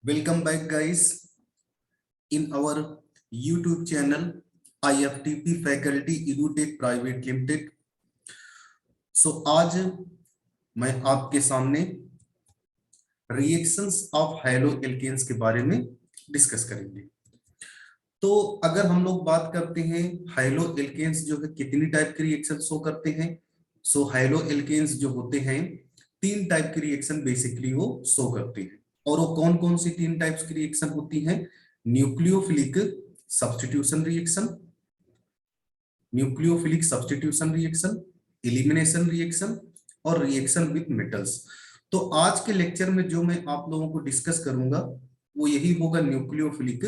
Welcome back, guys, in our YouTube channel IFTP Faculty EduTech Private Limited. आज मैं आपके सामने रिएक्शंस ऑफ हैलो एल्केन्स के बारे में डिस्कस करेंगे। तो अगर हम लोग बात करते हैं हैलो एल्केन्स जो है कितनी टाइप के रिएक्शन शो करते हैं। हैलो एल्केन्स जो होते हैं 3 टाइप की रिएक्शन बेसिकली वो शो करते हैं। और वो कौन कौन सी 3 टाइप्स की रिएक्शन होती हैं? Nucleophilic substitution reaction, nucleophilic substitution reaction, elimination reaction और रिएक्शन विथ मेटल्स। तो आज के लेक्चर में जो मैं आप लोगों को डिस्कस करूंगा वो यही होगा, न्यूक्लियोफिलिक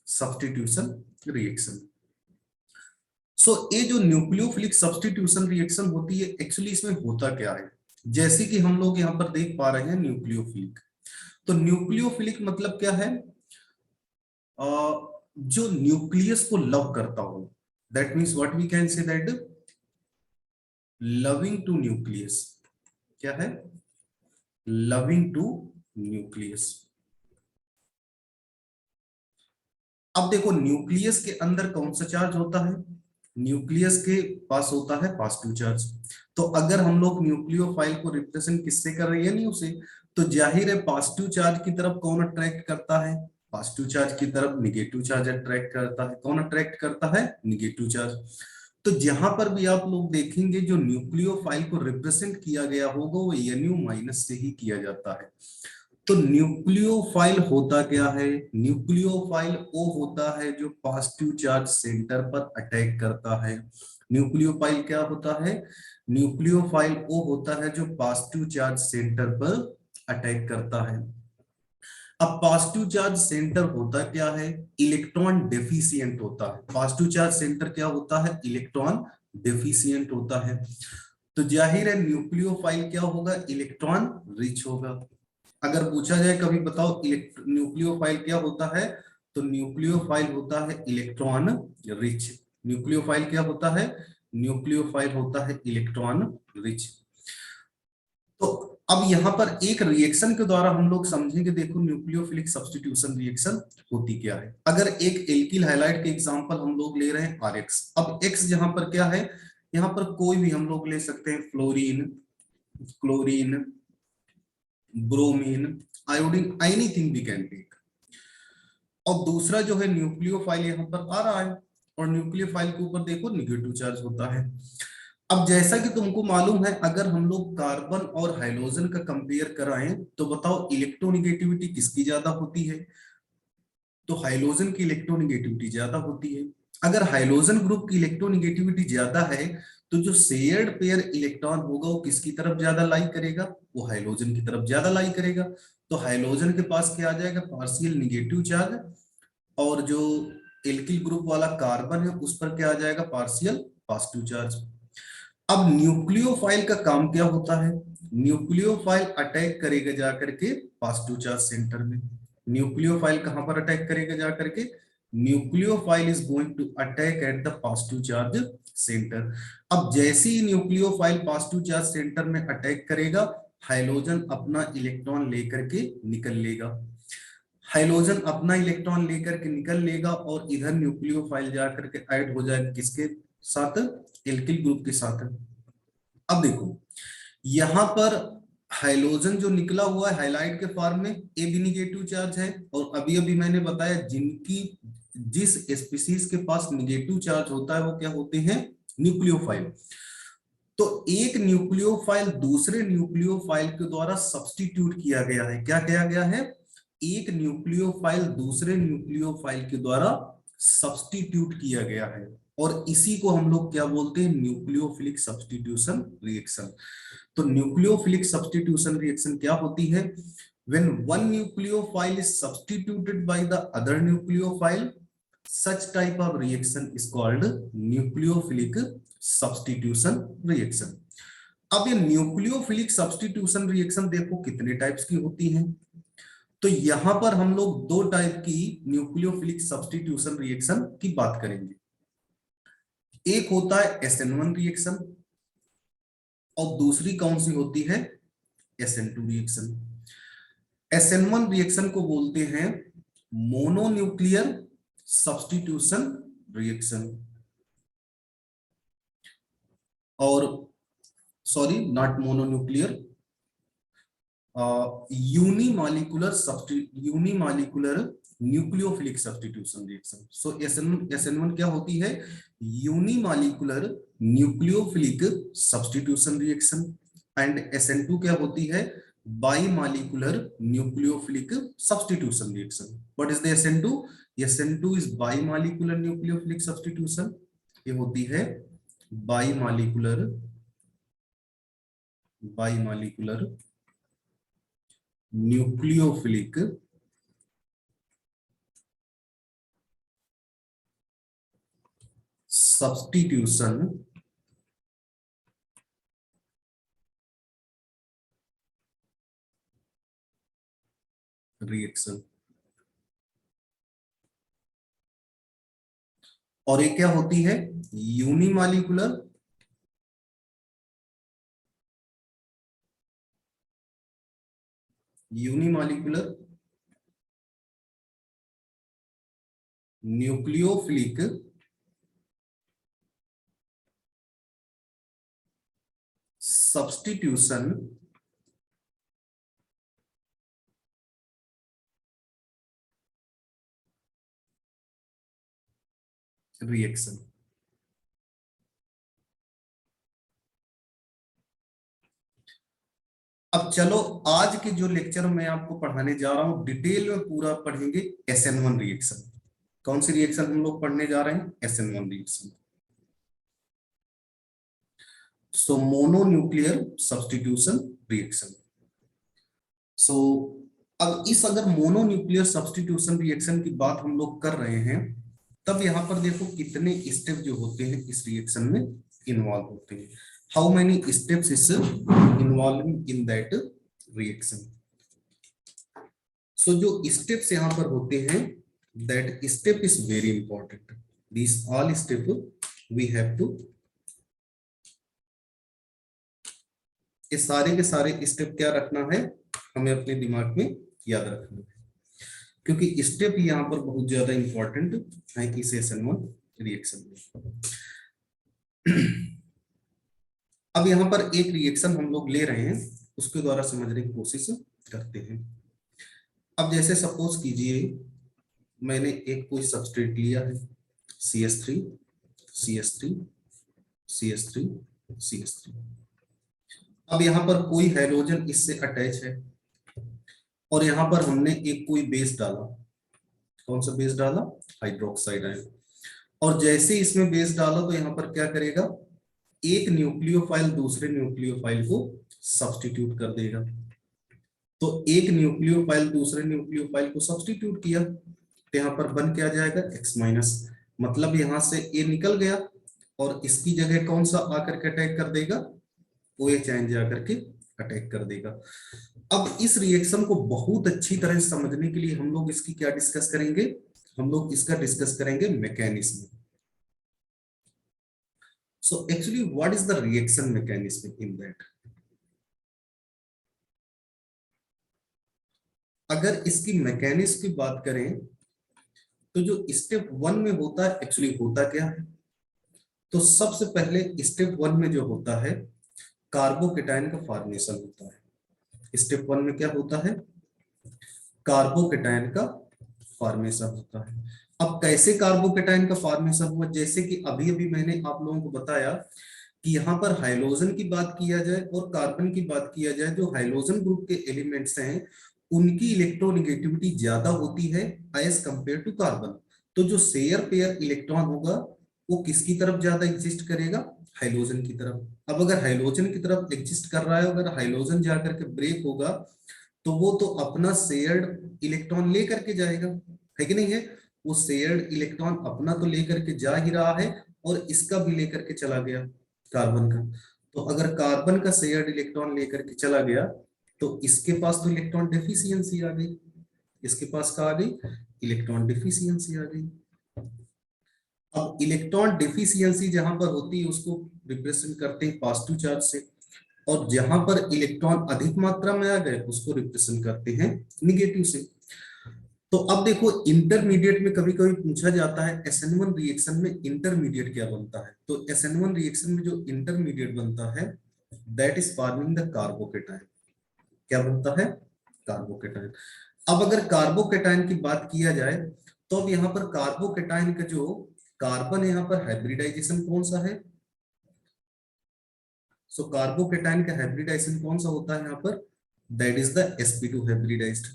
सब्स्टिट्यूशन रिएक्शन। ये जो न्यूक्लियोफिलिक सब्स्टिट्यूशन रिएक्शन होती है, एक्चुअली इसमें होता क्या है? जैसे कि हम लोग यहाँ पर देख पा रहे हैं न्यूक्लियोफिलिक। तो न्यूक्लियोफिलिक मतलब क्या है? जो न्यूक्लियस को लव करता हो, that means what we can say that loving to nucleus. क्या है? Loving to nucleus. अब देखो, न्यूक्लियस के अंदर कौन सा चार्ज होता है? न्यूक्लियस के पास होता है पॉजिटिव चार्ज। तो अगर हम लोग न्यूक्लियोफाइल को रिप्रेजेंट किससे कर रहे हैं? न्यू से। तो जाहिर है पॉजिटिव चार्ज की तरफ कौन अट्रैक्ट करता है? पॉजिटिव चार्ज की तरफ निगेटिव चार्ज अट्रैक्ट करता है। कौन अट्रैक्ट करता है? Negative charge. तो जहां पर भी आप लोग देखेंगे जो न्यूक्लियोफाइल को रिप्रेजेंट किया गया होगा वो Nu माइनस से ही किया जाता है। तो न्यूक्लियोफाइल होता क्या है? न्यूक्लियोफाइल वो होता है जो पॉजिटिव चार्ज सेंटर पर अटैक करता है। न्यूक्लियोफाइल क्या होता है? न्यूक्लियोफाइल वो होता है जो पॉजिटिव चार्ज सेंटर पर अटैक करता है। अब पॉजिटिव चार्ज सेंटर होता क्या है? इलेक्ट्रॉन डेफिशिएंट होता है। पॉजिटिव चार्ज सेंटर क्या होता है? इलेक्ट्रॉन डेफिशिएंट होता है। तो जाहिर है न्यूक्लियोफाइल क्या होगा? इलेक्ट्रॉन रिच होगा। अगर पूछा जाए कभी बताओ न्यूक्लियोफाइल क्या होता है, तो न्यूक्लियोफाइल होता है इलेक्ट्रॉन रिच। न्यूक्लियोफाइल क्या होता है? न्यूक्लियोफाइल होता है इलेक्ट्रॉन रिच। तो अब यहाँ पर एक रिएक्शन के द्वारा हम लोग समझेंगे। देखो, न्यूक्लियोफिलिक सब्स्टिट्यूशन रिएक्शन होती क्या है। अगर एक एल्किल हैलाइड के एग्जांपल हम लोग ले रहे हैं RX। अब X जहां पर क्या है? यहाँ पर कोई भी हम लोग ले सकते हैं, fluorine, chlorine, bromine, iodine, anything we can take. और दूसरा जो है न्यूक्लियोफाइल यहाँ पर आ रहा है और न्यूक्लियोफाइल के ऊपर देखो निगेटिव चार्ज होता है। अब जैसा कि तुमको मालूम है, अगर हम लोग कार्बन और हाइड्रोजन का कंपेयर कराएं तो बताओ इलेक्ट्रोनिगेटिविटी किसकी ज्यादा होती है? तो हाइड्रोजन की इलेक्ट्रोनिगेटिविटी ज्यादा होती है। अगर हाइड्रोजन ग्रुप की इलेक्ट्रोनिगेटिविटी ज्यादा है तो जो शेयर्ड पेयर इलेक्ट्रॉन होगा वो किसकी तरफ ज्यादा लाई करेगा? वो हाइड्रोजन की तरफ ज्यादा लाई करेगा। तो हाइड्रोजन के पास क्या आ जाएगा? Partial negative charge. और जो एल्किल ग्रुप वाला कार्बन है उस पर क्या आ जाएगा? Partial positive charge. अब न्यूक्लियोफाइल का काम क्या होता है? न्यूक्लियोफाइल अटैक करेगा जाकर के पॉजिटिव चार्ज सेंटर में। न्यूक्लियोफाइल कहां पर अटैक करेगा जाकर के? Nucleophile is going to attack at the positive charge centre. अब जैसे ही न्यूक्लियोफाइल पॉजिटिव चार्ज सेंटर में अटैक करेगा, हाइड्रोजन अपना इलेक्ट्रॉन लेकर के निकल लेगा। हाइड्रोजन अपना इलेक्ट्रॉन लेकर के निकल लेगा और इधर न्यूक्लियोफाइल जाकर के ऐड हो जाएगा किसके साथ? एल्किल ग्रुप के साथ। अब देखो, यहां पर हाइड्रोजन जो निकला हुआ है हाइलाइट के फॉर्म में, ए भी निगेटिव चार्ज है। और अभी अभी मैंने बताया जिनकी जिस स्पीसीज के पास निगेटिव चार्ज होता है वो क्या होते हैं? न्यूक्लियोफाइल। तो एक न्यूक्लियोफाइल दूसरे न्यूक्लियोफाइल के द्वारा सब्स्टिट्यूट किया गया है। क्या किया गया है? एक न्यूक्लियोफाइल दूसरे न्यूक्लियोफाइल के द्वारा सब्स्टिट्यूट किया गया है। और इसी को हम लोग क्या बोलते हैं? Nucleophilic substitution reaction. तो न्यूक्लियोफिलिक सब्स्टिट्यूशन रिएक्शन क्या होती है? when one nucleophile is substituted by the other nucleophile, such type of reaction is called nucleophilic substitution reaction। अब ये न्यूक्लियोफिलिक सब्स्टिट्यूशन रिएक्शन देखो कितने टाइप्स की होती हैं। तो यहां पर हम लोग 2 टाइप की न्यूक्लियोफिलिक सब्स्टिट्यूशन रिएक्शन की बात करेंगे। एक होता है SN1 रिएक्शन और दूसरी कौन सी होती है? SN2 reaction. SN1 रिएक्शन को बोलते हैं मोनोन्यूक्लियर सब्स्टिट्यूशन रिएक्शन, और sorry not mononuclear, unimolecular nucleophilic substitution reaction. So SN1 क्या होती है? Unimolecular nucleophilic substitution reaction. And SN2 क्या होती है? Bimolecular nucleophilic substitution reaction. What is the SN2? SN2 is bimolecular nucleophilic substitution. ये होती है बाइमॉलिक्यूलर न्यूक्लियोफिलिक सब्स्टिट्यूशन रिएक्शन। और ये क्या होती है? Unimolecular nucleophilic substitution reaction. अब चलो आज के जो लेक्चर मैं आपको पढ़ाने जा रहा हूं डिटेल में पूरा पढ़ेंगे SN1 रिएक्शन। कौन सी रिएक्शन हम लोग पढ़ने जा रहे हैं? SN1 reaction. So mononuclear substitution reaction. So अब इस अगर मोनोन्यूक्लियर सब्स्टिट्यूशन रिएक्शन की बात हम लोग कर रहे हैं, तब यहां पर देखो कितने स्टेप जो होते हैं इस रिएक्शन में इन्वॉल्व होते हैं। How many steps is involving in that reaction. So जो स्टेप्स यहां पर होते हैं, that step is very important. This all step we have to, ये सारे के सारे स्टेप क्या रखना है? हमें अपने दिमाग में याद रखना है, क्योंकि स्टेप यहाँ पर बहुत ज्यादा इंपॉर्टेंट है इस SN1 रिएक्शन में। अब यहाँ पर एक रिएक्शन हम लोग ले रहे हैं, उसके द्वारा समझने की कोशिश करते हैं। अब जैसे सपोज कीजिए मैंने एक कोई सबस्ट्रेट लिया है CH3 CH3 CH3 CH3। अब यहाँ पर कोई हाइड्रोजन इससे अटैच है और यहाँ पर हमने एक कोई बेस डाला। कौन सा बेस डाला? Hydroxide ion. और जैसे इसमें बेस डाला तो यहाँ पर क्या करेगा? एक न्यूक्लियोफाइल दूसरे न्यूक्लियोफाइल को सब्स्टिट्यूट कर देगा। तो एक न्यूक्लियोफाइल दूसरे न्यूक्लियोफाइल को सब्स्टिट्यूट किया तो यहाँ पर बन क्या जाएगा? X-, मतलब यहाँ से A निकल गया और इसकी जगह कौन सा आकर के अटैक कर देगा? OH आयन जाकर के अटैक कर देगा। अब इस रिएक्शन को बहुत अच्छी तरह समझने के लिए हम लोग इसकी क्या डिस्कस करेंगे? हम लोग इसका डिस्कस करेंगे mechanism. So actually what is the reaction mechanism in that? अगर इसकी मैकेनिज्म की बात करें तो जो स्टेप 1 में होता है, एक्चुअली होता क्या है? तो सबसे पहले स्टेप 1 में जो होता है कार्बोकेटायन का फॉर्मेशन होता है। स्टेप 1 में क्या होता है? कार्बोकेटायन का फॉर्मेशन होता है। अब कैसे कार्बोकेटायन का फॉर्मेशन हुआ? जैसे कि अभी अभी मैंने आप लोगों को बताया कि यहाँ पर हाइड्रोजन की बात किया जाए और कार्बन की बात किया जाए, जो हाइड्रोजन ग्रुप के एलिमेंट्स हैं उनकी इलेक्ट्रोनेगेटिविटी ज्यादा होती है एज कंपेयर टू कार्बन। तो जो शेयर पेयर इलेक्ट्रॉन होगा वो किसकी तरफ ज्यादा एग्जिस्ट करेगा? हाइड्रोजन की तरफ। अब अगर हाइड्रोजन की तरफ एग्जिस्ट कर रहा है, अगर हाइड्रोजन जाकर के ब्रेक होगा तो वो तो अपना शेयर्ड इलेक्ट्रॉन लेकर के जाएगा, है कि नहीं है? वो शेयर्ड इलेक्ट्रॉन अपना तो लेकर के जा ही रहा है और इसका भी लेकर के चला गया कार्बन का। तो अगर कार्बन का शेयर्ड इलेक्ट्रॉन लेकर के चला गया तो इसके पास तो इलेक्ट्रॉन डेफिशिएंसी आ गई। इसके पास क्या आ गई? इलेक्ट्रॉन डेफिशिएंसी आ गई। अब इलेक्ट्रॉन डेफिशिएंसी जहां पर होती है उसको रिप्रेजेंट करते हैं पॉजिटिव चार्ज से। और जहां पर इलेक्ट्रॉन अधिक मात्रा में आ गए उसको रिप्रेजेंट करते हैं निगेटिव से। तो अब देखो इंटरमीडिएट में कभी कभी पूछा जाता है SN1 रिएक्शन में इंटरमीडिएट क्या बनता है, तो SN1 रिएक्शन में जो इंटरमीडिएट बनता है that is forming the carbocation. क्या बनता है? कार्बोकेटाइन। अब अगर कार्बोकेटाइन की बात किया जाए तो अब यहाँ पर कार्बोकेटाइन का जो कार्बन है यहाँ पर हाइब्रिडाइजेशन कौन सा है? सो कार्बोकेटाइन का हाइब्रिडाइजेशन कौन सा होता है यहाँ पर? That is the sp2 hybridised.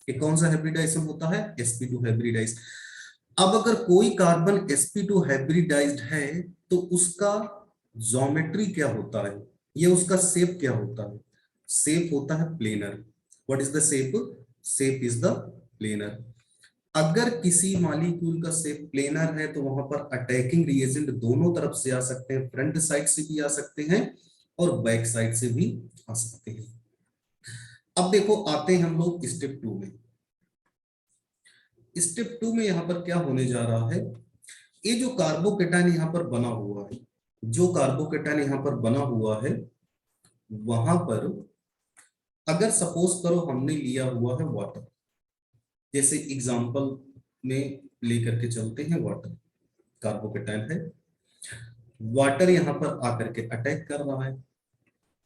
ये कौन सा हाइब्रिडाइजेशन होता है? sp2 hybridised. अब अगर कोई कार्बन sp2 हाइब्रिडाइज्ड है तो उसका ज्योमेट्री क्या होता है, ये उसका शेप क्या होता है? शेप होता है planar. What is the shape? Shape is the planar. अगर किसी मॉलिक्यूल का शेप प्लेनर है तो वहां पर अटैकिंग रिएजेंट दोनों तरफ से आ सकते हैं, फ्रंट साइड से भी आ सकते हैं और बैक साइड से भी आ सकते हैं। अब देखो आते हैं हम लोग स्टेप 2 में। स्टेप 2 में यहां पर क्या होने जा रहा है, ये जो कार्बोकेटाइन यहां पर बना हुआ है, जो कार्बोकेटाइन यहां पर बना हुआ है वहां पर अगर सपोज करो हमने लिया हुआ है वाटर, जैसे एग्जांपल में लेकर के चलते हैं वाटर, कार्बोकेटाइन है, वाटर यहां पर आकर के अटैक कर रहा है।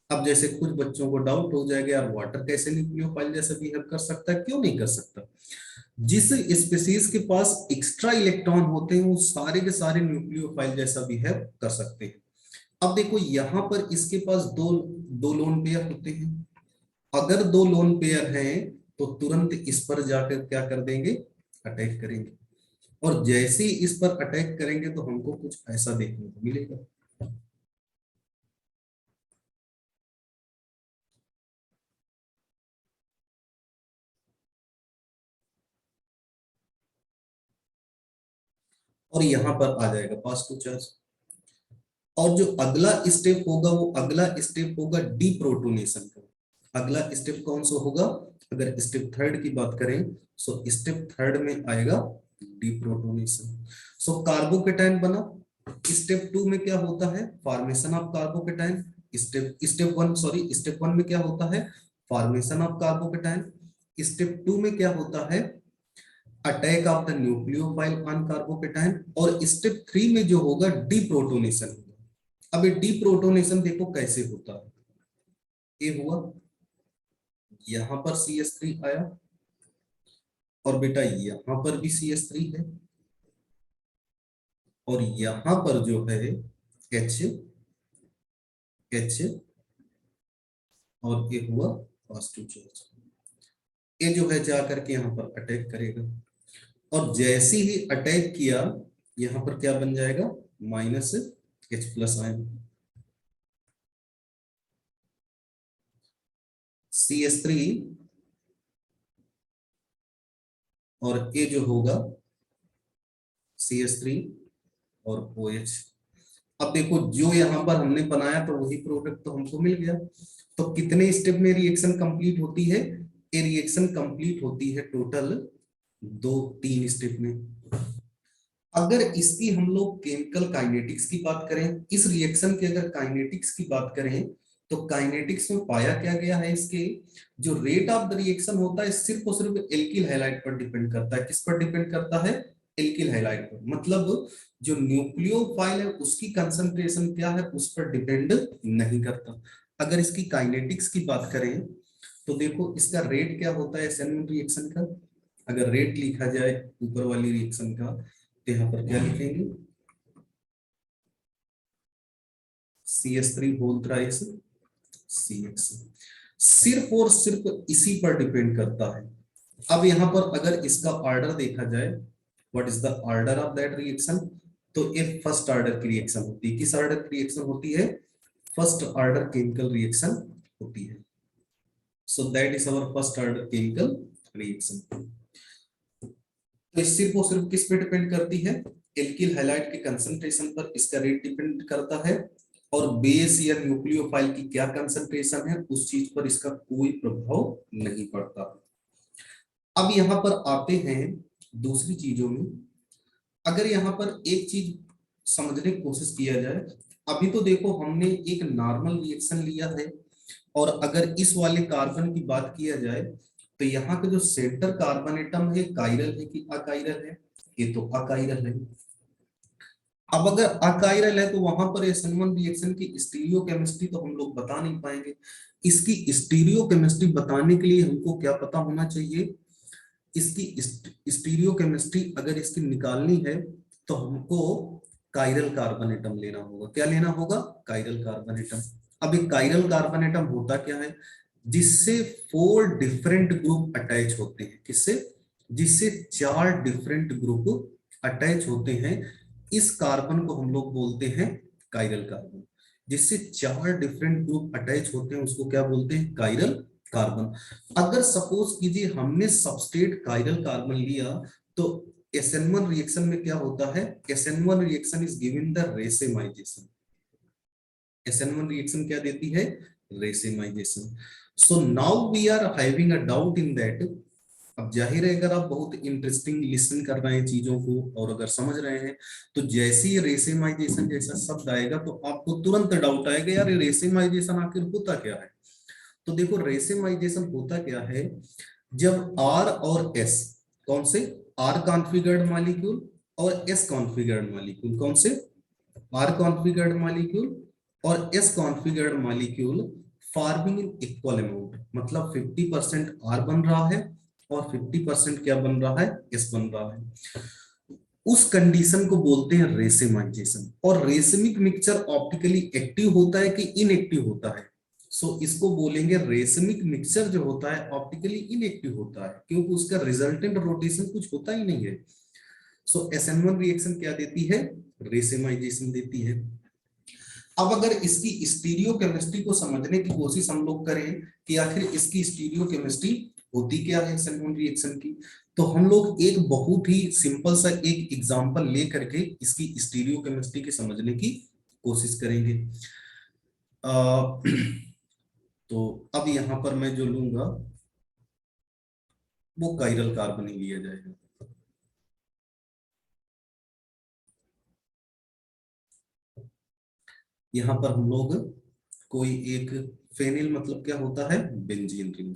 अब जैसे कुछ बच्चों को डाउट हो जाएगा यार वाटर कैसे न्यूक्लियोफाइल जैसा बिहेव कर सकता है, क्यों नहीं कर सकता? जिस स्पीसीज के पास एक्स्ट्रा इलेक्ट्रॉन होते हैं वो सारे के सारे न्यूक्लियोफाइल जैसा बिहेव कर सकते हैं। अब देखो यहाँ पर इसके पास दो दो लोन पेयर होते हैं, अगर दो लोन पेयर हैं तो तुरंत इस पर जाकर क्या कर देंगे? अटैक करेंगे। और जैसे ही इस पर अटैक करेंगे तो हमको कुछ ऐसा देखने को मिलेगा। और यहां पर आ जाएगा पॉजिटिव चार्ज। और जो अगला स्टेप होगा वो अगला स्टेप होगा डीप्रोटोनेशन का। अगला स्टेप कौन सा होगा? अगर स्टेप थर्ड की बात करें सो स्टेप थर्ड में आएगा डीप्रोटोनेशन। सो कार्बोकेटाइन बना, स्टेप 2 में क्या होता है? Formation of carbocation. स्टेप 1 में क्या होता है? Formation of carbocation. स्टेप 2 में क्या होता है? Attack of the nucleophile on carbocation. और स्टेप 3 में जो होगा डीप्रोटोनेशन होगा। अब ये डीप्रोटोनेशन देखो कैसे होता है। ये हुआ, यहां पर CH3 आया और बेटा यहां पर भी CH3 है और यहां पर जो है H H और ये हुआ पॉजिटिव चार्ज। ये जो है जाकर के यहां पर अटैक करेगा और जैसे ही अटैक किया यहां पर क्या बन जाएगा? -H+ ion. CH3 और ये जो होगा CH3 और OH। अब देखो जो यहां पर हमने बनाया तो वही प्रोडक्ट तो हमको मिल गया। तो कितने स्टेप में रिएक्शन कंप्लीट होती है? ये रिएक्शन कंप्लीट होती है टोटल 2-3 स्टेप में। अगर इसकी हम लोग केमिकल काइनेटिक्स की बात करें, इस रिएक्शन के अगर काइनेटिक्स की बात करें तो काइनेटिक्स में पाया क्या गया है, इसके जो रेट ऑफ द रिएक्शन होता है सिर्फ और सिर्फ एल्किल हैलाइड पर डिपेंड करता है। किस पर डिपेंड करता है? एल्किल हैलाइड पर। मतलब जो न्यूक्लियोफाइल है उसकी कंसंट्रेशन क्या है उस पर डिपेंड नहीं करता। अगर इसकी काइनेटिक्स की बात करें तो देखो इसका रेट क्या होता है SN1 रिएक्शन का। अगर रेट लिखा जाए ऊपर वाली रिएक्शन का तो यहाँ पर क्या लिखेंगे? CH3 whole thrice CX। सिर्फ और सिर्फ इसी पर डिपेंड करता है। अब यहाँ पर अगर इसका ऑर्डर देखा जाए, what is the order of that reaction, तो ये फर्स्ट ऑर्डर की रिएक्शन होती है। किस ऑर्डर की रिएक्शन होती है? फर्स्ट ऑर्डर केमिकल रिएक्शन होती है। So that is our first order chemical reaction. तो सिर्फ और सिर्फ किस पे डिपेंड करती है? एल्किल हैलाइड के कंसंट्रेशन पर इसका रेट डिपेंड करता है और बेस या न्यूक्लियोफाइल की क्या कंसंट्रेशन है उस चीज पर इसका कोई प्रभाव नहीं पड़ता। अब यहां पर आते हैं दूसरी चीजों में। अगर यहां पर एक चीज समझने की कोशिश किया जाए, अभी तो देखो हमने एक नॉर्मल रिएक्शन लिया है, और अगर इस वाले कार्बन की बात किया जाए तो यहाँ का जो सेंटर कार्बन एटम है कायरल है कि अकायरल है? ये तो अकायरल है। अब अगर अकायरल है तो वहां पर SN1 रिएक्शन की स्टीरियोकेमिस्ट्री तो हम लोग बता नहीं पाएंगे। इसकी स्टीरियोकेमिस्ट्री बताने के लिए हमको क्या पता होना चाहिए? इसकी स्टीरियोकेमिस्ट्री अगर इसकी निकालनी है तो हमको कायरल कार्बन एटम लेना होगा। क्या लेना होगा? Chiral carbon atom. अब एक कायरल कार्बन एटम होता क्या है? जिससे 4 डिफरेंट ग्रुप अटैच होते हैं। किससे? जिससे 4 डिफरेंट ग्रुप अटैच होते हैं। इस कार्बन को हम लोग बोलते हैं कायरल कार्बन। जिससे 4 डिफरेंट ग्रुप अटैच होते हैं उसको क्या बोलते हैं? Chiral carbon. अगर सपोज कीजिए हमने सबस्ट्रेट कायरल कार्बन लिया तो SN1 रिएक्शन में क्या होता है? SN1 reaction is given the racemisation. SN1 reaction क्या देती है? Racemisation. So now we are having a doubt in that. अब जाहिर है अगर आप बहुत इंटरेस्टिंग लिसन कर रहे हैं चीजों को और अगर समझ रहे हैं तो जैसे ही रेसेमाइजेशन जैसा शब्द आएगा तो आपको तुरंत डाउट आएगा यार ये रेसेमाइजेशन आखिर होता क्या है। तो देखो रेसेमाइजेशन होता क्या है, जब R और S, कौन से? R कॉन्फिगर्ड मॉलिक्यूल और S कॉन्फिगर्ड मॉलिक्यूल, कौन से? R कॉन्फिगर्ड मॉलिक्यूल और S configured molecule forming in equal amount, मतलब 50% R बन रहा है और 50% क्या बन रहा है? S बन रहा है। उस कंडीशन को बोलते हैं रेसेमाइजेशन। और रेसमिक मिक्सचर ऑप्टिकली एक्टिव होता है कि इनएक्टिव होता है? इसको बोलेंगे रेसमिक मिक्सचर जो होता है ऑप्टिकली इनएक्टिव होता है, क्योंकि उसका रिजल्टेंट रोटेशन कुछ होता ही नहीं है। SN1 रिएक्शन क्या देती है? रेसेमाइजेशन देती है। अब अगर इसकी स्टीरियो केमिस्ट्री को समझने की कोशिश हम लोग करें कि आखिर इसकी स्टीरियो केमिस्ट्री होती क्या है SN1 रिएक्शन की, तो हम लोग एक बहुत ही सिंपल सा एक एग्जांपल ले करके इसकी स्टीरियो केमिस्ट्री की समझने की कोशिश करेंगे। तो अब यहां पर मैं जो लूंगा वो कायरल कार्बन ही लिया जाएगा। यहाँ पर हम लोग कोई एक फेनिल मतलब क्या होता है? Benzene ring.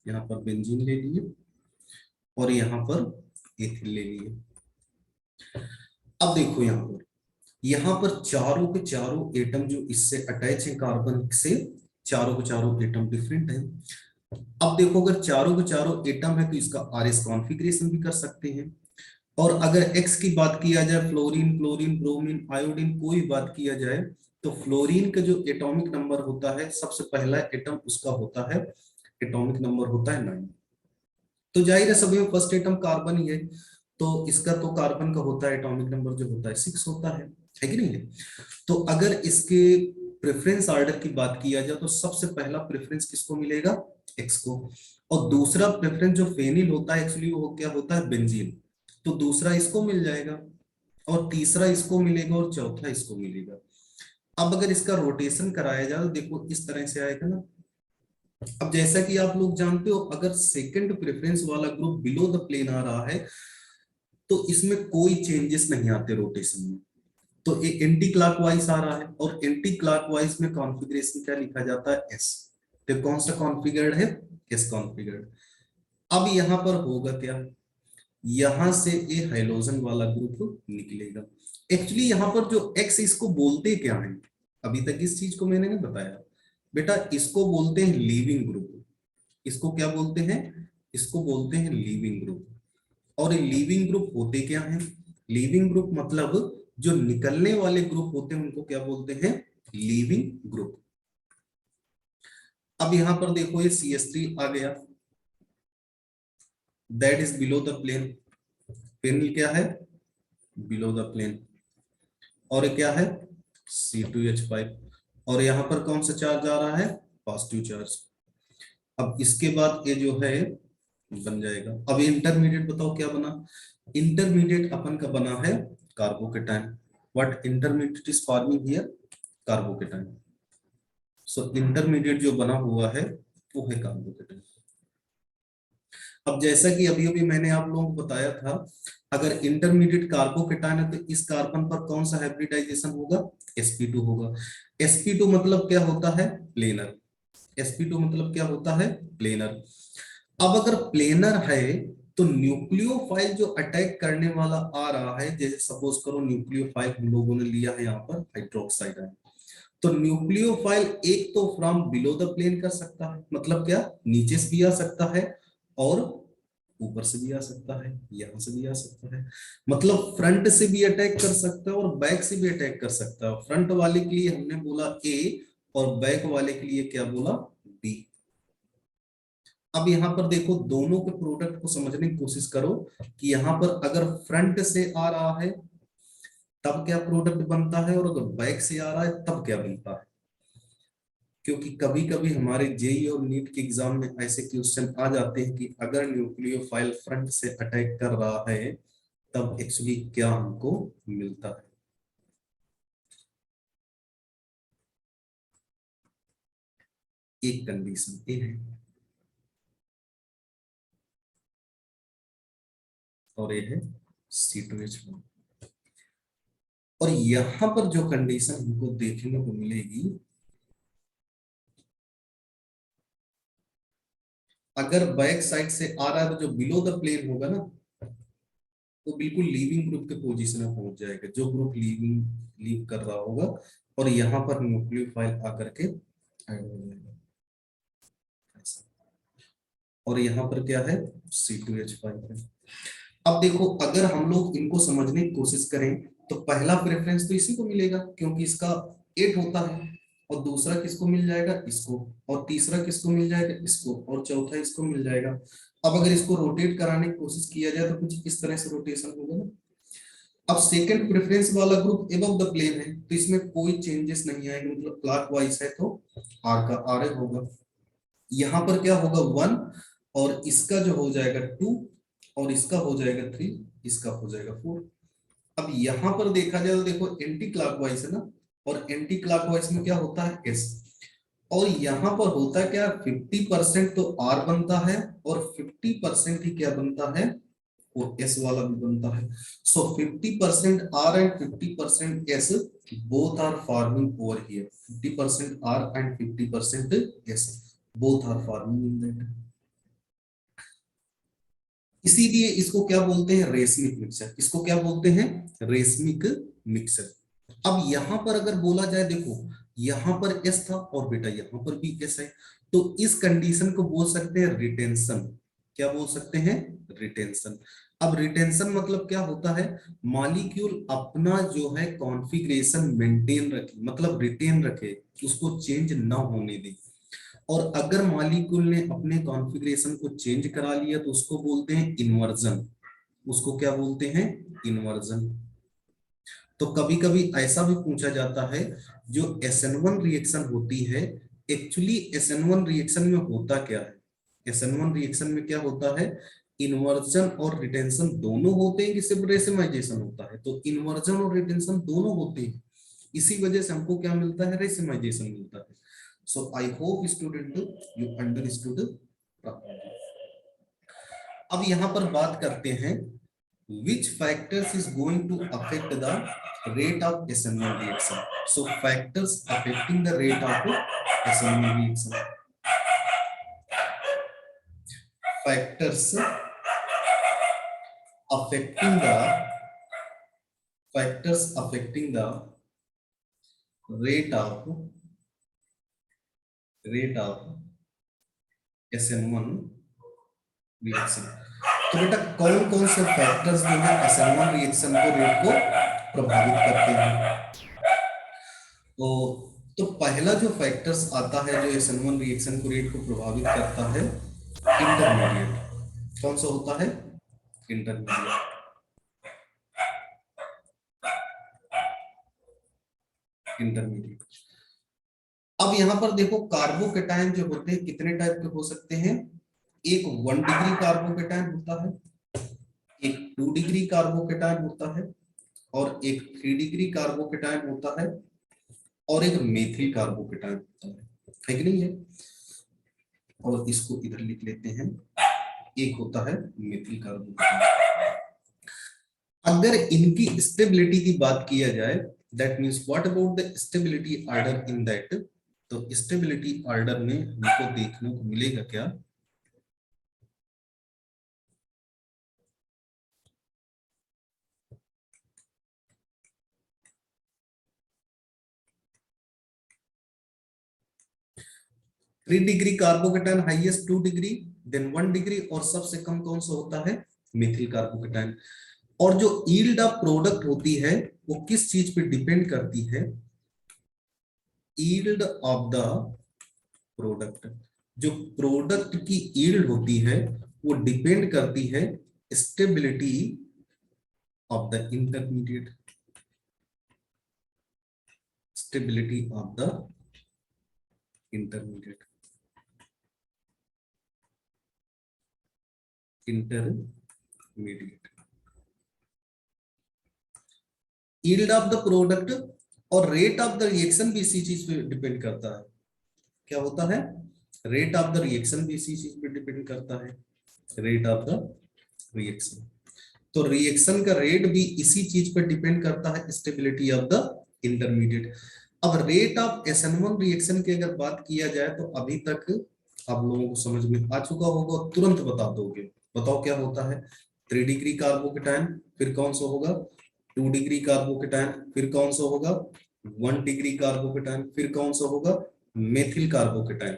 यहाँ पर बेंजीन ले लिए और यहाँ पर एथिल ले लिए। अब देखो यहाँ पर चारों के चारों एटम जो इससे अटैच है कार्बन से, चारों के चारों एटम डिफरेंट है। अब देखो अगर चारों के चारों एटम है तो इसका RS कॉन्फ़िगरेशन भी कर सकते हैं। और अगर X की बात किया जाए, फ्लोरीन, क्लोरीन, ब्रोमीन, आयोडीन, कोई बात किया जाए तो फ्लोरीन का जो एटॉमिक नंबर होता है सबसे पहला एटम उसका होता है, एटॉमिक नंबर होता है 9। तो जाहिर है सभी में फर्स्ट एटम कार्बन ही है, तो इसका तो कार्बन का होता है एटॉमिक नंबर जो होता है 6 होता है कि नहीं है? तो अगर इसके प्रेफरेंस ऑर्डर की बात किया जाए तो सबसे पहला प्रेफरेंस किसको मिलेगा? X को। और दूसरा प्रेफरेंस जो फेनिल होता है एक्चुअली वो क्या होता है? बेंजीन। तो दूसरा इसको मिल जाएगा और तीसरा इसको मिलेगा और चौथा इसको मिलेगा। अब अगर इसका रोटेशन कराया जाए तो देखो इस तरह से आएगा ना। अब जैसा कि आप लोग जानते हो अगर सेकंड प्रेफरेंस वाला ग्रुप बिलो द प्लेन आ रहा है तो इसमें कोई चेंजेस नहीं आते रोटेशन में, तो ये एंटी क्लॉकवाइज आ रहा है और एंटी क्लॉकवाइज में कॉन्फ़िगरेशन क्या लिखा जाता है? S। तो कौन सा कॉन्फ़िगर्ड है? S configured. अब यहां पर होगा क्या? यहां से ये हाइड्रोजन वाला ग्रुप निकलेगा। एक्चुअली यहां पर जो X इसको बोलते क्या है? अभी तक इस चीज को मैंने नहीं बताया बेटा। इसको बोलते हैं लीविंग ग्रुप। इसको क्या बोलते हैं? इसको बोलते हैं लीविंग ग्रुप। और ये लीविंग ग्रुप होते क्या हैं? लीविंग ग्रुप मतलब जो निकलने वाले ग्रुप होते हैं उनको क्या बोलते हैं? Leaving group. अब यहां पर देखो ये CH3 आ गया, that is below the plane. पेनिल क्या है? Below the plane. और ये क्या है? C2H5। और यहाँ पर कौन सा चार्ज आ रहा है? Positive charge. अब इसके बाद ये जो है बन जाएगा। अब इंटरमीडिएट बताओ क्या बना? इंटरमीडिएट अपन का बना है carbocation. What intermediate is forming here? Carbocation. So intermediate जो बना हुआ है वो है कार्बोकेटाइन। अब जैसा कि अभी अभी मैंने आप लोगों को बताया था, अगर इंटरमीडिएट कार्बोकेटायन है तो इस कार्बन पर कौन सा हाइब्रिडाइजेशन होगा, sp2 होगा। sp2 मतलब क्या होता है, प्लेनर। sp2 मतलब क्या होता है, प्लेनर। अब अगर प्लेनर है तो न्यूक्लियोफाइल जो अटैक करने वाला आ रहा है, जैसे सपोज करो न्यूक्लियोफाइल हम लोगों ने लिया है यहाँ पर हाइड्रोक्साइड है, तो न्यूक्लियोफाइल एक तो फ्रॉम बिलो द प्लेन कर सकता है, मतलब क्या, नीचे से भी आ सकता है और ऊपर से भी आ सकता है, यहां से भी आ सकता है, मतलब फ्रंट से भी अटैक कर सकता है और बैक से भी अटैक कर सकता है। फ्रंट वाले के लिए हमने बोला ए और बैक वाले के लिए क्या बोला, बी। अब यहाँ पर देखो दोनों के प्रोडक्ट को समझने की कोशिश करो कि यहाँ पर अगर फ्रंट से आ रहा है तब क्या प्रोडक्ट बनता है, और अगर बैक से आ रहा है तब क्या बनता है। क्योंकि कभी कभी हमारे जेई और नीट के एग्जाम में ऐसे क्वेश्चन आ जाते हैं कि अगर न्यूक्लियोफाइल फ्रंट से अटैक कर रहा है तब एक्चुअली क्या हमको मिलता है। एक कंडीशन ये है और ये है C2H1। और यहां पर जो कंडीशन हमको देखने को मिलेगी, अगर बैक साइड से आ रहा है तो जो बिलो द प्लेन होगा ना, तो बिल्कुल लीविंग ग्रुप के पोजीशन में पहुंच जाएगा, जो ग्रुप लीव कर रहा होगा, और यहाँ पर न्यूक्लियोफाइल आकर के ऐड हो जाएगा ऐसा। और यहाँ पर क्या है, C2H5 है। अब देखो अगर हम लोग इनको समझने की कोशिश करें तो पहला प्रेफरेंस तो इसी को मिलेगा क्योंकि इसका 8 होता है, और दूसरा किसको मिल जाएगा, इसको, और तीसरा किसको मिल जाएगा, इसको, और चौथा इसको मिल जाएगा। अब अगर इसको रोटेट कराने की कोशिश किया जाए तो कुछ इस तरह से रोटेशन होगा ना। अब सेकंड प्रेफरेंस वाला ग्रुप एबव द प्लेन है तो इसमें कोई चेंजेस नहीं आएंगे, मतलब क्लॉकवाइज है तो आर का आर होगा। यहाँ पर क्या होगा 1, और इसका जो हो जाएगा 2, और इसका हो जाएगा 3, इसका हो जाएगा 4। अब यहाँ पर देखा जाए तो देखो एंटी क्लॉकवाइज है ना, और एंटी क्लॉकवाइज में क्या होता है, एस। और यहाँ पर होता है क्या, 50% तो आर बनता है और 50% ही क्या बनता है, वो एस वाला भी बनता है। So 50% R and 50% S both are forming over here, 50% R and 50% S both are forming in that. इसीलिए इसको क्या बोलते हैं, रेशमिक मिक्सचर। इसको क्या बोलते हैं, रेशमिक मिक्सचर। अब यहां पर अगर बोला जाए, देखो यहां पर एस था और बेटा यहां पर भी एस है, तो इस कंडीशन को बोल सकते हैं रिटेंशन। क्या बोल सकते हैं, रिटेंशन। अब रिटेंशन मतलब क्या होता है, मॉलिक्यूल अपना जो है कॉन्फ़िगरेशन मेंटेन रखे, मतलब रिटेन रखे, उसको चेंज ना होने दे। और अगर मॉलिक्यूल ने अपने कॉन्फ़िगरेशन को चेंज करा लिया तो उसको बोलते हैं इन्वर्जन। उसको क्या बोलते हैं, इन्वर्जन। तो कभी कभी ऐसा भी पूछा जाता है, जो SN1 रिएक्शन होती है, एक्चुअली SN1 रिएक्शन में होता क्या है, SN1 रिएक्शन में क्या होता है, इन्वर्जन और रिटेंशन दोनों होते हैं कि सिर्फ रेसिमाइजेशन होता है, तो इन्वर्जन और रिटेंशन दोनों होते हैं। इसी वजह से हमको क्या मिलता है, रेसिमाइजेशन मिलता है। So I hope student you understood. अब यहाँ पर बात करते हैं which factors is going to affect the rate of SN1 reaction. So factors affecting the rate of SN1 reaction. Factors affecting the factors affecting the rate of SN1 reaction. तो बेटा कौन कौन से फैक्टर्स जो है SN1 रिएक्शन को rate को प्रभावित करते हैं। तो पहला जो फैक्टर्स आता है जो SN1 रिएक्शन को रेट को प्रभावित करता है, इंटरमीडिएट। कौन सा होता है, इंटरमीडिएट। इंटरमीडिएट। अब यहां पर देखो कार्बोकेटायन जो होते हैं कितने टाइप के हो सकते हैं, एक 1 डिग्री कार्बोकेटायन होता है, एक 2 डिग्री कार्बोकेटायन होता है, और एक 3 डिग्री कार्बोकेटायन होता है, और एक मेथिल कार्बोकेटायन होता है कि नहीं है। और इसको इधर लिख लेते हैं एक होता है मेथिल कार्बोकेटायन। अगर इनकी स्टेबिलिटी की बात किया जाए, that means what about the stability order in that, तो स्टेबिलिटी ऑर्डर में हमको देखने को मिलेगा क्या, three degree carbocation highest 2 degree, then 1 degree, और सबसे कम कौन सा होता है, मिथिल कार्बोकेटायन। और जो यील्ड ऑफ प्रोडक्ट होती है वो किस चीज पे डिपेंड करती है, यील्ड ऑफ द प्रोडक्ट, जो प्रोडक्ट की यील्ड होती है वो डिपेंड करती है stability of the intermediate, stability of the intermediate, intermediate, yield of the product और रेट ऑफ द रिएक्शन भी इसी चीज पे डिपेंड करता है। क्या होता है, रेट ऑफ द रिएक्शन भी इसी चीज पे डिपेंड करता है, रेट ऑफ द रिएक्शन। तो रिएक्शन का रेट भी इसी चीज पर डिपेंड करता है, स्टेबिलिटी ऑफ द इंटरमीडिएट। अब रेट ऑफ SN1 रिएक्शन की अगर बात किया जाए तो अभी तक आप लोगों को समझ में आ चुका होगा, तुरंत बता दोगे। बताओ क्या होता है, 3 डिग्री कार्बोकेटायन, फिर कौन सा होगा 2 डिग्री कार्बोकेटायन, फिर कौन सा होगा 1 डिग्री कार्बोकेटायन, फिर कौन सा होगा methyl carbocation.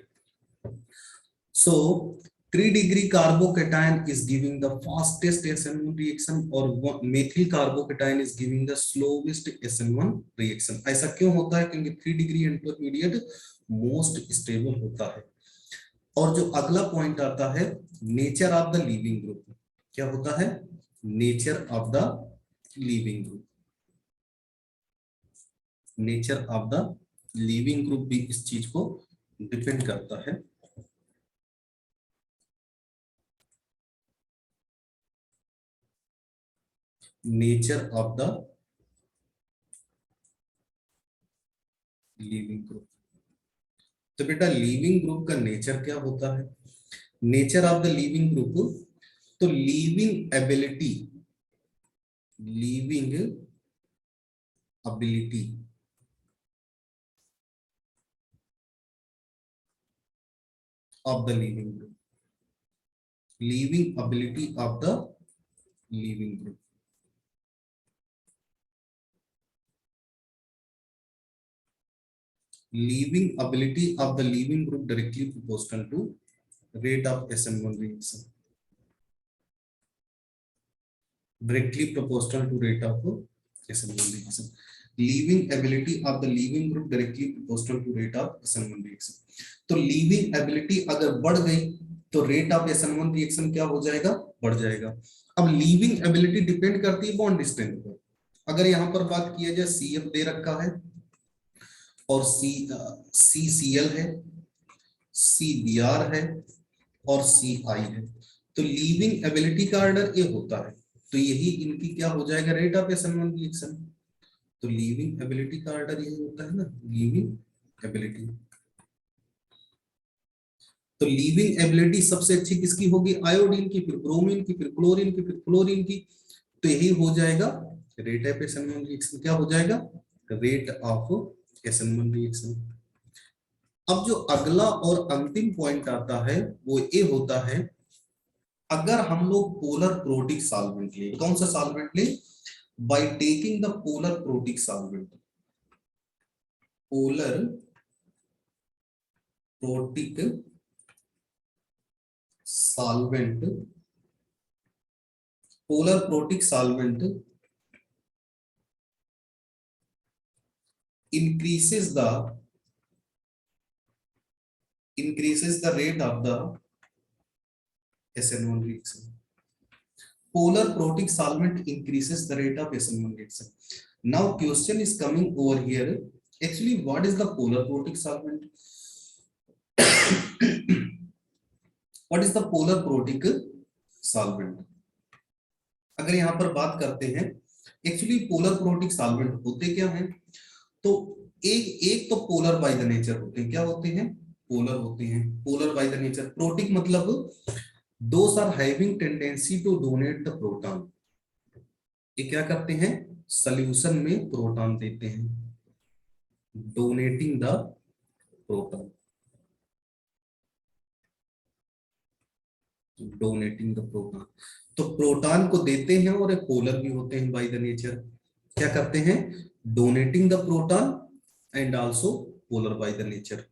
So 3 degree carbocation is giving the fastest SN1 reaction और methyl carbocation is giving the slowest SN1 reaction। ऐसा क्यों होता है, क्योंकि 3 डिग्री इंटरमीडिएट मोस्ट स्टेबल होता है। और जो अगला पॉइंट आता है nature of the living group, क्या होता है, nature of the living group, nature of the living group भी इस चीज को डिपेंड करता है। Nature of the living group, तो बेटा लिविंग ग्रुप का नेचर क्या होता है, nature of the living group, तो living ability, living ability of the living group, living ability of the living group, living ability of the living group directly proportional to rate of SN1 reaction, directly proportional to rate of SN1 reaction, living ability of the living group directly proportional to rate of SN1 reaction। तो living ability अगर बढ़ गई तो rate of SN1 reaction क्या हो जाएगा, बढ़ जाएगा। अब living ability डिपेंड करती है बॉन्ड स्ट्रेंथ पर। अगर यहाँ पर बात किया जाए CF दे रखा है और CCl है, CBr है और CI है, तो लीविंग एबिलिटी का ऑर्डर ये होता है, तो यही इनकी क्या हो जाएगा, रेट ऑफ SN1 रिएक्शन। तो लीविंग एबिलिटी का ऑर्डर यही होता है ना, लीविंग एबिलिटी। तो लीविंग एबिलिटी सबसे अच्छी किसकी होगी, आयोडीन की, फिर ब्रोमीन की, फिर क्लोरीन की, फिर फ्लोरीन की, तो यही हो जाएगा रेट ऑफ SN1 रिएक्शन। क्या हो जाएगा, रेट ऑफ SN1 रिएक्शन। अब जो अगला और अंतिम पॉइंट आता है वो ये होता है, अगर हम लोग पोलर प्रोटिक सॉल्वेंट ले, कौन सा सॉल्वेंट ले, by taking the polar protic solvent, polar protic solvent, polar protic solvent increases the rate of the SN1 reaction. Polar protic solvent increases the rate of SN1 reaction. Now question is coming over here, actually what is the polar protic solvent? What is the polar protic solvent? अगर यहाँ पर बात करते हैं, actually polar protic solvent होते क्या हैं, तो एक तो पोलर बाय द नेचर होते हैं, क्या होते हैं, पोलर होते हैं, polar by the nature. Protic मतलब those are having tendency to donate the proton, ये क्या करते हैं, सॉल्यूशन में प्रोटॉन देते हैं, donating the proton, donating the proton. तो प्रोटॉन को देते हैं और ये पोलर भी होते हैं बाय द नेचर, क्या करते हैं, donating the proton and also polar by the nature.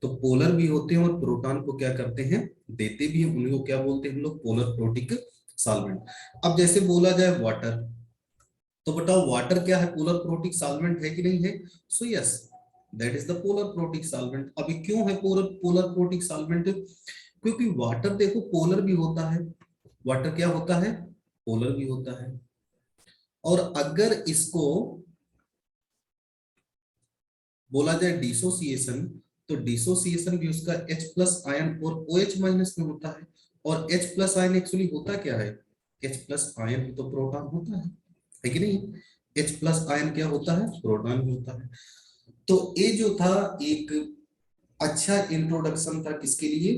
तो पोलर भी होते हैं और प्रोटॉन को क्या करते हैं, देते भी हैं, उनको क्या बोलते हैं हम लोग, पोलर प्रोटिक सॉल्वेंट। अब जैसे बोला जाए वाटर, तो बताओ वाटर क्या है, पोलर प्रोटिक सॉल्वेंट है कि नहीं है, so yes that is the polar protic solvent. अभी क्यों है पोलर पोलर प्रोटिक सॉल्वेंट, क्योंकि वाटर देखो पोलर भी होता है, वाटर क्या होता है, पोलर भी होता है। और अगर इसको बोला जाए डिसोसिएशन, तो डिसोसिएशन भी उसका H प्लस आयन और OH माइनस में होता है। और H प्लस आयन एक्चुअली होता क्या है, H प्लस आयन तो प्रोटॉन होता है कि नहीं, H प्लस आयन क्या होता है, प्रोटॉन भी होता है। तो ये जो था एक अच्छा इंट्रोडक्शन था किसके लिए,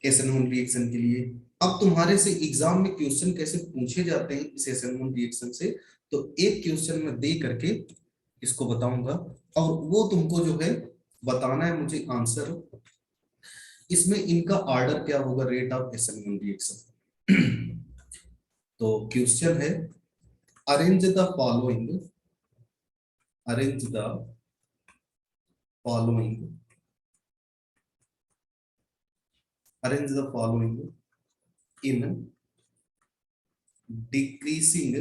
SN1 रिएक्शन के लिए। अब तुम्हारे से एग्जाम में क्वेश्चन कैसे पूछे जाते हैं इस SN1 रिएक्शन से, तो एक क्वेश्चन में दे करके इसको बताऊंगा, और वो तुमको जो है बताना है मुझे आंसर, इसमें इनका ऑर्डर क्या होगा, रेट ऑफ SN1 रिएक्शन। तो क्वेश्चन है, arrange the following, arrange the following, arrange the following in decreasing,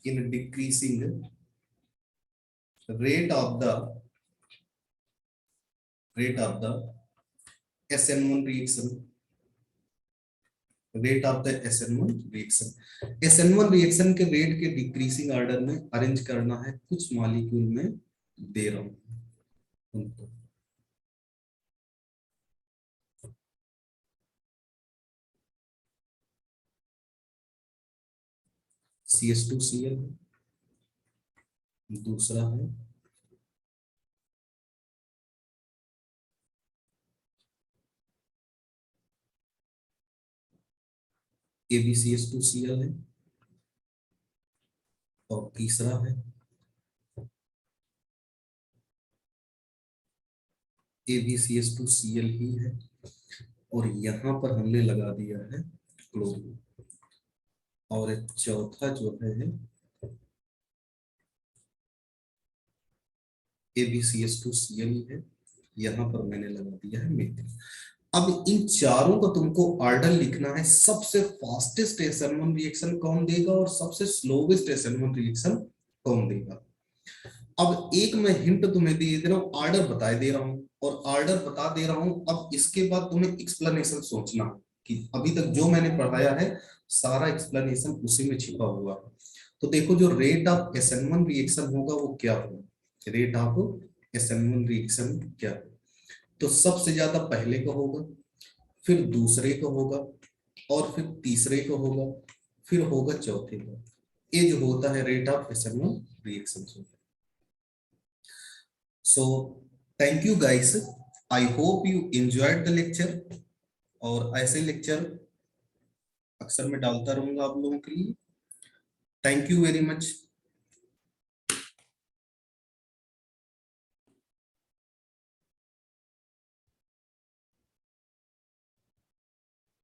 in decreasing rate of the SN1 reaction, rate of the SN1 reaction. SN1 reaction के rate के decreasing order में arrange करना है, कुछ molecule में दे रहा हूं उनको। CH2Cl, दूसरा है AbCH2Cl है, और तीसरा है AbCH2Cl ही है, और यहां पर हमने लगा दिया है क्लोरीन, और एक चौथा जो है AbCH2Cl ही है, यहां पर मैंने लगा दिया है मीथिल। अब इन चारों का तुमको ऑर्डर लिखना है, सबसे फास्टेस्ट SN1 रिएक्शन कौन देगा और सबसे स्लोवेस्ट SN1 रिएक्शन कौन देगा। अब एक मैं हिंट तुम्हें दे रहा हूं, ऑर्डर बता दे रहा हूं, और ऑर्डर बता दे रहा हूं। अब इसके बाद तुम्हें एक्सप्लेनेशन सोचना कि अभी तक जो मैंने पढ़ाया है सारा एक्सप्लेनेशन उसी में छिपा हुआ है। तो देखो जो रेट ऑफ SN1 रिएक्शन होगा वो क्या होगा, रेट ऑफ SN1 रिएक्शन क्या होगा, तो सबसे ज्यादा पहले का होगा, फिर दूसरे का होगा, और फिर तीसरे का होगा, फिर होगा चौथे का। ये जो होता है रेट ऑफ SN1 रिएक्शन होगा। So thank you guys, I hope you enjoyed the lecture, और ऐसे लेक्चर अक्सर मैं डालता रहूंगा आप लोगों के लिए। Thank you very much.